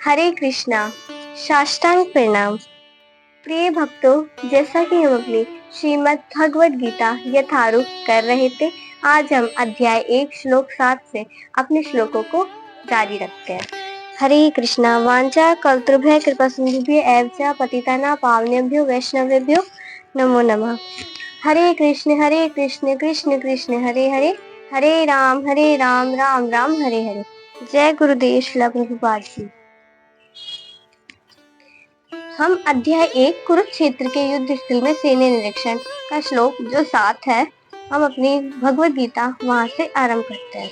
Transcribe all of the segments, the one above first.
हरे कृष्णा। साष्टांग प्रणाम। प्रिय भक्तों, जैसा कि हम अपनी श्रीमद् भगवद गीता यथारूप कर रहे थे, आज हम अध्याय 1 श्लोक 7 से अपने श्लोकों को जारी रखते हैं। हरे कृष्णा। वांछा कल्पतरुभ्यः कृपा सिंधुभ्यः एव च पतितानां पावनेभ्यो वैष्णवेभ्यो नमो नमः। हरे कृष्ण कृष्ण कृष्ण हरे हरे, हरे राम राम राम हरे हरे। जय गुरुदेव श्रील प्रभुपाद जी। हम अध्याय 1 कुरुक्षेत्र के युद्ध स्थल में सैन्य निरीक्षण का श्लोक जो 7 है, हम अपनी भगवत गीता वहां से आरंभ करते हैं।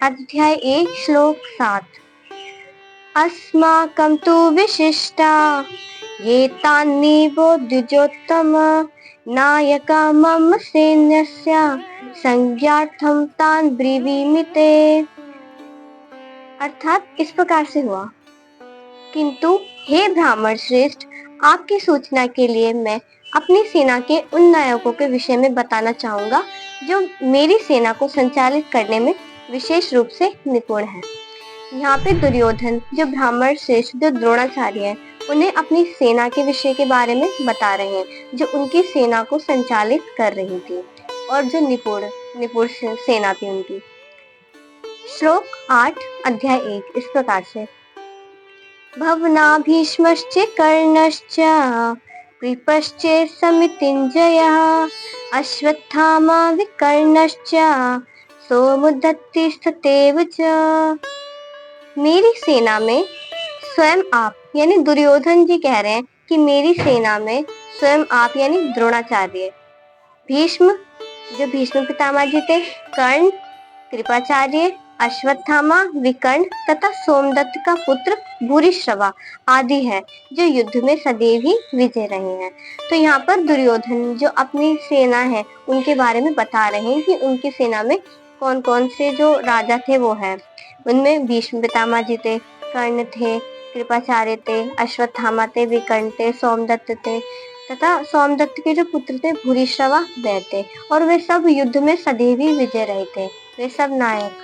अध्याय 1 श्लोक 7। अस्माकं तु विशिष्टा ये तान्निवो द्विजोत्तम नायका मम सैन्यस्य संज्ञार्थं तान् ब्रीवीमि ते। अर्थात इस प्रकार से हुआ, किंतु हे ब्राह्मण श्रेष्ठ, आपकी सूचना के लिए मैं अपनी सेना के उन नायकों के विषय में बताना चाहूंगा जो मेरी सेना को संचालित करने में विशेष रूप से निपुण है। यहाँ पे दुर्योधन जो ब्राह्मण श्रेष्ठ जो द्रोणाचार्य है, उन्हें अपनी सेना के विषय के बारे में बता रहे हैं, जो उनकी सेना को संचालित कर रही थी और जो निपुण सेना थी उनकी। श्लोक 8 अध्याय 1 इस प्रकार से। भवना भीष्मश्च कर्णश्च कृपश्च समितिञ्जयः अश्वत्थामा विकर्णश्च सौमुदत्तिस्तथैव च। मेरी सेना में स्वयं आप यानी दुर्योधन जी कह रहे हैं कि मेरी सेना में स्वयं आप यानी द्रोणाचार्य, भीष्म जो भीष्म पितामह जी थे, कर्ण, कृपाचार्य, अश्वत्थामा, विकर्ण तथा सोमदत्त का पुत्र भूरिश्रवा आदि हैं जो युद्ध में सदैव ही विजय रहे हैं। तो यहाँ पर दुर्योधन जो अपनी सेना है उनके बारे में बता रहे हैं कि उनकी सेना में कौन कौन से जो राजा थे वो हैं। उनमें भीष्म पितामह जी थे, कर्ण थे, कृपाचार्य थे, अश्वत्थामा थे, विकर्ण थे, सोमदत्त थे तथा सोमदत्त के जो पुत्र थे भूरिश्रवा वह थे, और वे सब युद्ध में सदैव ही विजय रहे थे, वे सब नायक।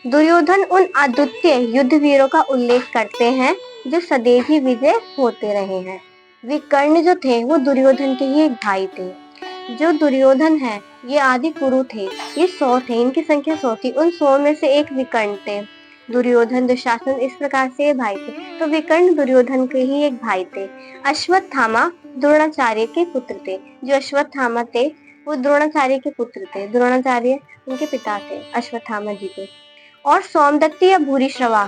दुर्योधन उन अद्वितीय युद्ध वीरों का उल्लेख करते हैं जो सदैव ही विजय होते रहे हैं। विकर्ण जो थे वो दुर्योधन के ही एक भाई थे। जो दुर्योधन है ये आदि कुरु थे, ये 100 थे, इनकी संख्या 100 थी। उन 100 में से एक विकर्ण थे। दुर्योधन, दुशासन इस प्रकार से भाई थे, तो विकर्ण दुर्योधन के ही एक भाई थे। अश्वत्थामा द्रोणाचार्य के पुत्र थे। जो अश्वत्थामा थे वो द्रोणाचार्य के पुत्र थे। द्रोणाचार्य उनके पिता थे अश्वत्थामा जी के। और सोमदत्त या भूरिश्रवा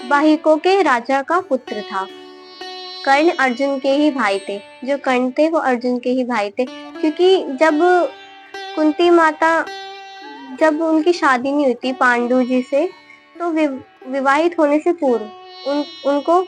वाहिकों के राजा का पुत्र था। कर्ण अर्जुन के ही भाई थे। जो कर्ण थे वो अर्जुन के ही भाई थे, क्योंकि जब कुंती माता जब उनकी शादी नहीं हुई थी पांडु जी से, तो विवाहित होने से पूर्व उनको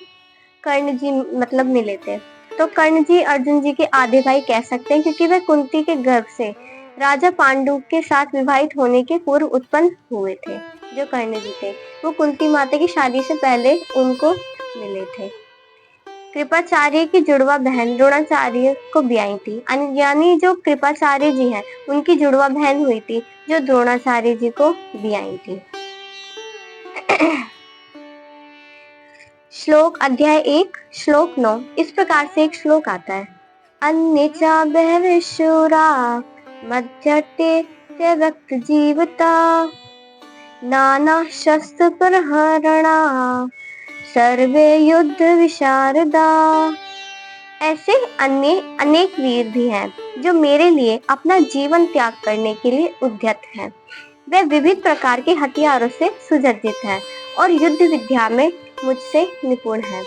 कर्ण जी मतलब मिले थे। तो कर्ण जी अर्जुन जी के आधे भाई कह सकते हैं, क्योंकि वे कुंती के गर्भ से राजा पांडु के साथ विवाहित होने के पूर्व उत्पन्न हुए थे। जो कर्ण जी थे वो कुंती माता की शादी से पहले उनको मिले थे। कृपाचार्य की जुड़वा बहन द्रोणाचार्य को ब्याही थी, यानी जो कृपाचार्य जी हैं उनकी जुड़वा बहन हुई थी जो द्रोणाचार्य जी को ब्याही थी। श्लोक अध्याय 1 श्लोक 9 इस प्रकार से एक श्लोक आता है। अन्य च बहवः शूरा मध्यर्थे त्यक्त जीवता नाना शस्त्र प्रहरणा सर्वे युद्ध विशारदा। ऐसे अन्य अनेक वीर भी हैं जो मेरे लिए अपना जीवन त्याग करने के लिए उद्यत हैं। वे विविध प्रकार के हथियारों से सुसज्जित हैं और युद्ध विद्या में मुझसे निपुण हैं।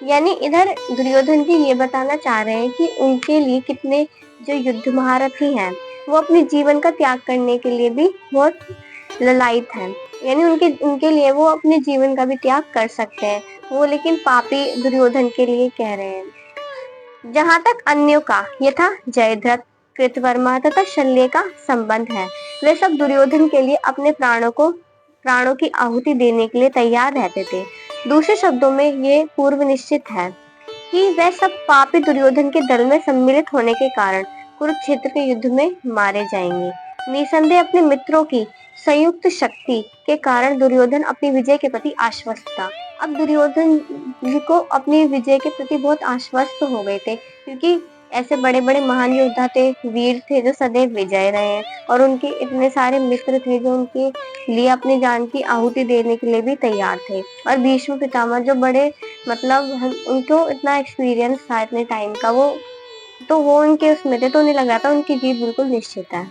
यानी इधर दुर्योधन जी ये बताना चाह रहे हैं कि उनके लिए कितने जो युद्ध महारथी हैं वो अपने जीवन का त्याग करने के लिए भी बहुत ललायित हैं। यानी उनके लिए वो अपने जीवन का भी त्याग कर सकते हैं वो, लेकिन पापी दुर्योधन के लिए कह रहे हैं। जहाँ तक अन्यों का यथा जयद्रथ, कृतवर्मा तथा शल्य का संबंध है, वे सब दुर्योधन के लिए अपने प्राणों की आहुति देने के लिए तैयार रहते थे। दूसरे शब्दों में ये पूर्व निश्चित है कि वे सब पापी दुर्योधन के दल में सम्मिलित होने के कारण कुरुक्षेत्र के युद्ध में मारे जाएंगे। निसंदेह अपने मित्रों की संयुक्त शक्ति के कारण दुर्योधन अपनी विजय के प्रति आश्वस्त था। अब दुर्योधन जी को अपनी विजय के प्रति बहुत आश्वस्त हो गए थे, क्योंकि ऐसे बड़े बड़े महान योद्धा थे, वीर थे, जो सदैव विजय रहे हैं, और उनके इतने सारे मित्र थे जो उनके लिए अपनी जान की आहुति देने के लिए भी तैयार थे। और भीष्म पितामह जो बड़े उनको इतना एक्सपीरियंस था इतने टाइम का, वो उनके उसमें थे, तो उन्हें लग रहा था उनकी जीत बिल्कुल निश्चित है।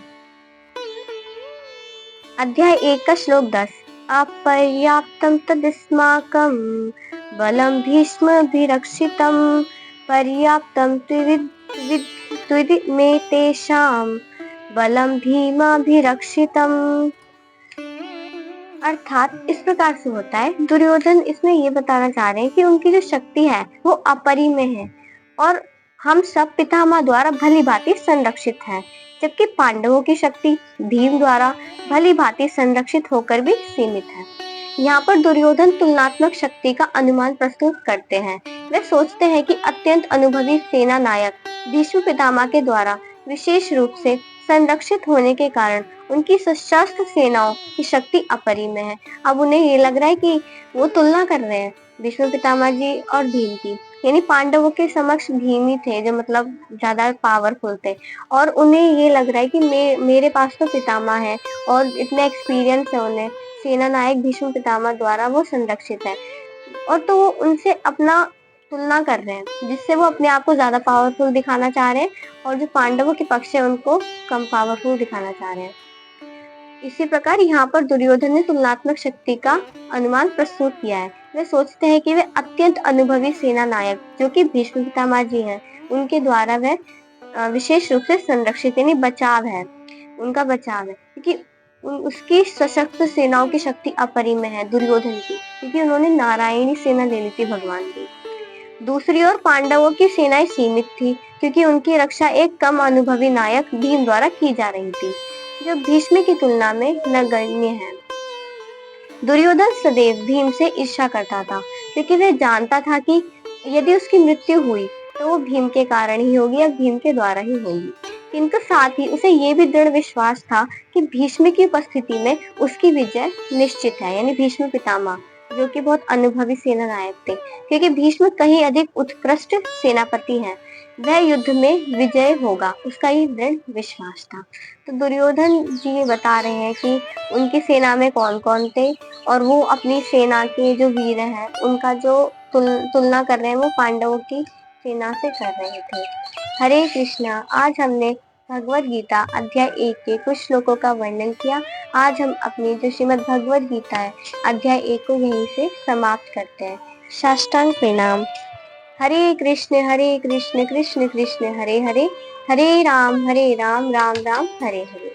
अध्याय 1 का श्लोक 10। अपर्याप्तं तदस्माकं बलं भीष्माभिरक्षितं पर्याप्तं त्विदि तेषां बलं भीमाभिरक्षितम्। अर्थात इस प्रकार से होता है, दुर्योधन इसमें ये बताना चाह रहे हैं कि उनकी जो शक्ति है वो अपरिमेय है और हम सब पितामह द्वारा भली भांति संरक्षित हैं, जबकि पांडवों की शक्ति भीम द्वारा भली भांति संरक्षित होकर भी सीमित है। यहाँ पर दुर्योधन तुलनात्मक शक्ति का अनुमान प्रस्तुत करते हैं। वे सोचते हैं कि अत्यंत अनुभवी सेना नायक भीष्म पितामह के द्वारा विशेष रूप से संरक्षित होने के कारण उनकी सशस्त्र सेनाओं की शक्ति अपरिमेय है। अब उन्हें ये लग रहा है कि वो तुलना कर रहे हैं भीष्म पितामह जी और भीम की, यानी पांडवों के समक्ष भीम ही थे जो मतलब ज्यादा पावरफुल थे, और उन्हें ये लग रहा है कि मेरे पास तो पितामह है और इतने एक्सपीरियंस है उन्हें, सेना नायक भीष्म पितामह द्वारा वो संरक्षित है, और तो वो उनसे अपना तुलना कर रहे हैं, जिससे वो अपने आप को ज्यादा पावरफुल दिखाना चाह रहे हैं, और जो पांडवों के पक्ष है उनको कम पावरफुल दिखाना चाह रहे हैं। इसी प्रकार यहाँ पर दुर्योधन ने तुलनात्मक शक्ति का अनुमान प्रस्तुत किया है। वे सोचते हैं कि वे अत्यंत अनुभवी सेना नायक जो कि भीष्म पितामह जी हैं, उनके द्वारा वह विशेष रूप से संरक्षित, यानी बचाव है, उनका बचाव है, क्योंकि उसकी सशक्त सेनाओं की शक्ति अपरिमेय है दुर्योधन की, क्योंकि उन्होंने नारायणी सेना ले ली थी भगवान की। दूसरी ओर पांडवों की सेनाएं सीमित थी, क्योंकि उनकी रक्षा एक कम अनुभवी नायक भीम द्वारा की जा रही थी, जो भीष्म की तुलना में नगण्य है। दुर्योधन सदैव भीम से ईर्ष्या करता था, क्योंकि वह जानता था कि यदि उसकी मृत्यु हुई तो वो भीम के कारण ही होगी या भीम के द्वारा ही होगी, किंतु साथ ही उसे ये भी दृढ़ विश्वास था कि भीष्म की उपस्थिति में उसकी विजय निश्चित है, यानी भीष्म पितामह जो कि बहुत अनुभवी सेना नायक थे, क्योंकि भीष्म कहीं अधिक उत्कृष्ट सेनापति हैं, वह युद्ध में विजय होगा, उसका ये दृढ़ विश्वास था। तो दुर्योधन जी बता रहे हैं कि उनकी सेना में कौन कौन थे, और वो अपनी सेना के जो वीर हैं उनका जो तुलना कर रहे हैं वो पांडवों की सेना से कर रहे थे। हरे कृष्णा। आज हमने भगवद गीता अध्याय 1 के कुछ श्लोकों का वर्णन किया। आज हम अपनी जो श्रीमद् भगवद गीता है अध्याय 1 को यहीं से समाप्त करते हैं। साष्टांग प्रणाम। हरे कृष्ण कृष्ण कृष्ण हरे हरे, हरे राम राम राम हरे हरे।